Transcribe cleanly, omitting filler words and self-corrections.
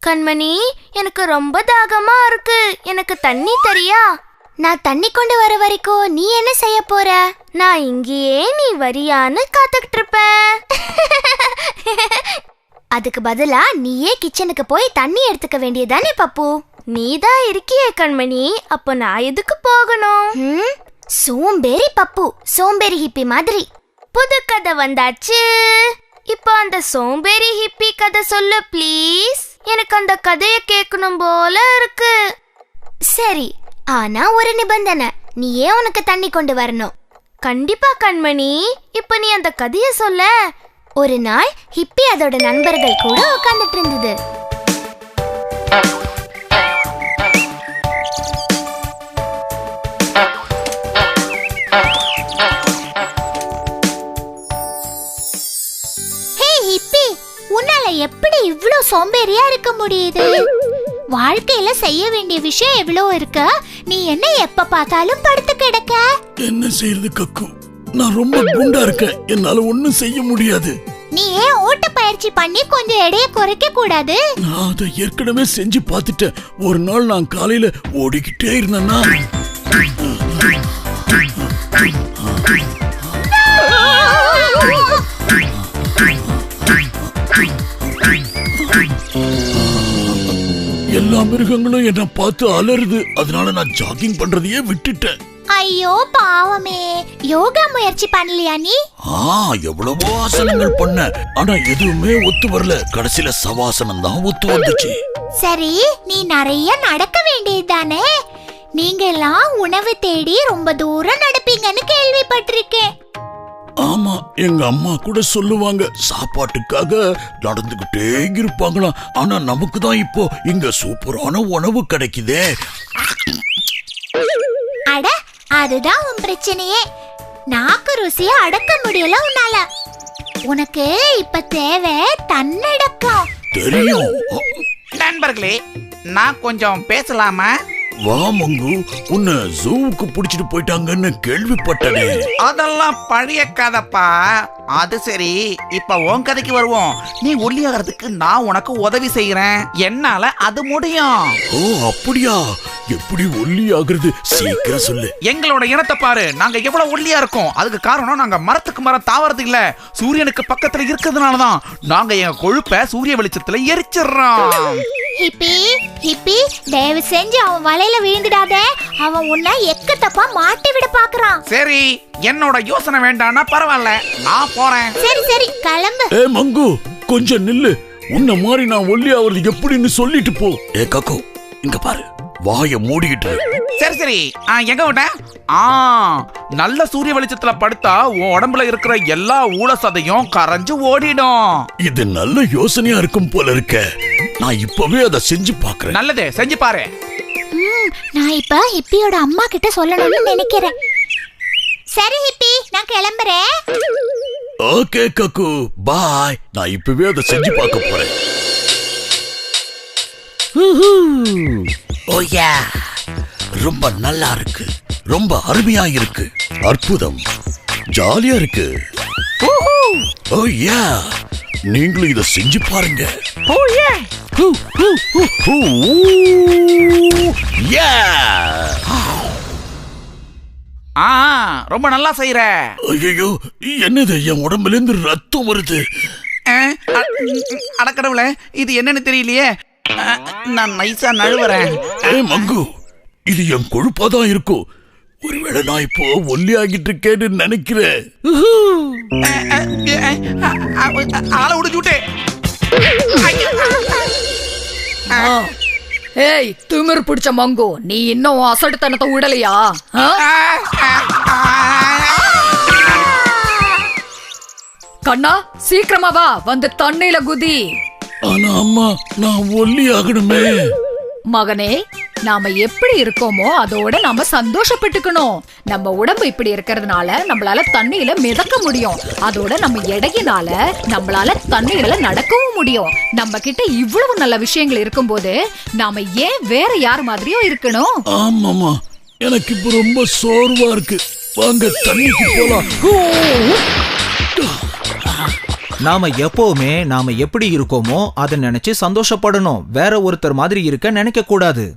கண்மணி, எனக்கு ரொம்ப தாகமா இருக்கு. எனக்கு தண்ணி தரியா? நான் தண்ணி கொண்டு வர வரைக்கும் நீ என்ன செய்ய போற? நான் இங்கேயே நீ வரியான்னு காத்துக்கிட்டு இருப்பேன். அதுக்கு பதிலா நீயே கிச்சனுக்கு போய் தண்ணி எடுத்துக்க வேண்டியதானே பப்பு? நீதான் இருக்கியே கண்மணி, அப்போ நான் எதுக்கு போகணும்? சோம்பேறி பப்பு, சோம்பேறி ஹிப்பி மாதிரி. புது கதை வந்தாச்சு. இப்போ அந்த சோம்பேறி ஹிப்பி கதை சொல்லு ப்ளீஸ். எனக்கு அந்த கதைய கேட்கணும் போல இருக்கு. சரி, ஆனா ஒரு நிபந்தனை, நீயே உனக்கு தண்ணி கொண்டு வரணும். கண்டிப்பா கண்மணி, இப்ப நீ அந்த கதைய சொல்ல. ஒரு நாள் ஹிப்பி அதோட நண்பர்கள் கூட உட்கார்ந்துட்டு இருந்தது. ஹே ஹிப்பி, உன்னால எப்படி இவ்ளோ சோம்பேறியா இருக்க முடியுது? வாழ்க்கையில செய்ய வேண்டிய விஷயம் எவ்வளோ இருக்கு, நீ என்ன எப்ப பார்த்தாலும் படுத்து கிடக்க? என்ன செய்யறது கக்கு, நான் ரொம்ப குண்டா இருக்கேன், என்னால ஒண்ணும் செய்ய முடியாது. நீ ஏன் ஓட்ட பயிற்சி பண்ணி கொஞ்சம் எடையை குறைக்க கூடாது? நான் அதை ஏற்கனவே செஞ்சு பார்த்துட்டேன். ஒரு நாள் நான் காலையில ஓடிக்கிட்டே இருந்தேன்னா எல்லா மிருகங்களும் என்ன பார்த்து அலறுது. அதனால நான் ஜாகிங் பண்றதையே விட்டுட்டேன். ஐயோ பாவமே, யோகா முயற்சி பண்ணலையா நீ? எவ்வளவோ ஆசனங்கள் பண்ண, ஆனா எதுவுமே ஒத்து வரல. கடைசியில சவாசனம் தான் ஒத்து வந்துச்சு. சரி, நீ நிறைய நடக்க வேண்டியதுதானே? நீங்க எல்லாம் உணவு தேடி ரொம்ப தூரம் நடப்பீங்கன்னு கேள்விப்பட்டிருக்கேன். ஆமா, எங்க அம்மா கூட சொல்லுவாங்க, சாப்பாட்டுக்காக நடந்துகிட்டே இருப்பாங்களாம். ஆனா நமக்கு தான் இப்போ இங்க சூப்பரான உணவு கிடைக்குதே. அட, அதுதான் உன் பிரச்சனையே. நாக்கு ருசிய அடக்க முடியல உன்னால. உனக்கு இப்ப தேவை தன்னடக்கம். தெரியும். நண்பர்களே, நான் கொஞ்சம் பேசலாமா? வா மங்கு, உன்னை ஜூவுக்கு புடிச்சிட்டு போயிட்டாங்கன்னு கேள்விப்பட்டனே. அதெல்லாம் பழைய கதைப்பா. அது சரி, இப்ப உன் கதைக்கு வருவோம். நீ ஒல்லியாகிறதுக்கு நான் உனக்கு உதவி செய்யறேன். என்னால அது முடியும். ஓ அப்படியா? எப்படி ஒல்லி ஆகுறது, சீக்கிரம் சொல்லு. எங்களோட இனத்தை பாரு, நாங்க எவ்வளவு ஒல்லியா இருக்கோம். அதுக்கு காரணம் நாங்க மரத்துக்கு மரம் தாவறது இல்ல, சூரியனுக்கு பக்கத்துல இருக்கிறதுனாலதான். நாங்க எங்க கொழுப்பை சூரிய வெளிச்சத்துல எரிச்சிடுறோம். ஹிப்பி, ஹிப்பி, தயவு செஞ்சு அவன் வலையில விழுந்துடாத. அவன் உன்னை எக்க தப்பா மாட்டி விட பாக்குறான். சரி, என்னோட யோசனை வேண்டாம்னா பரவாயில்ல, நான் போறேன். சரி சரி, கிளம்பு. ஏ மங்கு, கொஞ்சம் நில்லு. உன்ன மாதிரி நான் ஒல்லி ஆவறது எப்படின்னு சொல்லிட்டு போ. ஏ கக்கு, இங்க பாரு, வாய மூடிக்கிட்டு. சரி சரி, எங்க விட்ட? நல்ல சூரிய வெளிச்சத்துல படுத்தா உன் உடம்புல இருக்கிற எல்லா ஊழ சதையும் கரைஞ்சு ஓடிடும். இது நல்ல யோசனையா இருக்கும் போல இருக்க. நான் இப்பவே அதை செஞ்சு பாக்குறேன். நல்லதே, செஞ்சு பாரு. நான் இப்ப ஹிப்பியோட அம்மா கிட்ட சொல்லணும்னு நினைக்கிறேன். சரி ஹிப்பி, நான் கிளம்புறேன். ஓகே கக்கு, பாய். நான் இப்பவே அதை செஞ்சு பார்க்க போறேன். ஓயா, ரொம்ப நல்லா இருக்கு, ரொம்ப அருமையா இருக்கு, அற்புதம், ஜாலியா இருக்கு. ஓயா, நீங்களும் இதை செஞ்சு பாருங்க. ரொம்ப நல்லா செய்யற. ஐயோ, என்னது, என் உடம்புல இருந்து ரத்தம் வருது. அடக்கடவுளே, இது என்னன்னு தெரியலையே. நான் நைசா நழுவுறேன். மங்கு, இது என் கொழுப்பாதான் இருக்கும். ஒருவேளை நான் இப்போ ஒல்லி ஆகிட்டு இருக்கேன்னு நினைக்கிறேன். ஆளை உடிச்சுட்டே. ஏய், திமிரு பிடிச்ச மங்கு, நீ இன்னும் அசடுத்தனத்தை விடலையா? கண்ணா, சீக்கிரமா வா, வந்து தண்ணியில குதி. ஆனா அம்மா, நான் ஒல்லி ஆகணுமே. மகனே, நாம எப்படி இருக்கோமோ அதோட நாம சந்தோஷப்பட்டுக்கணும். நம்ம உடம்பு இப்படி இருக்கிறதுனால நம்மளால தண்ணியில மிதக்க முடியும். அதோட நம்ம எடையினால நம்மளால தண்ணியில நடக்கவும் முடியும். நம்ம கிட்ட இவ்வளவு நல்ல விஷயங்கள் இருக்கும்போது நாம ஏன் வேற யார் மாதிரியும் இருக்கணும்? ஆமாமா, எனக்கு இப்ப ரொம்ப சோர்வா இருக்கு. வாங்க தண்ணிக்கு போலாம். நாம எப்பவுமே நாம எப்படி இருக்கோமோ அதை நினைச்சு சந்தோஷப்படணும். வேற ஒருத்தர் மாதிரி இருக்க நினைக்க கூடாது.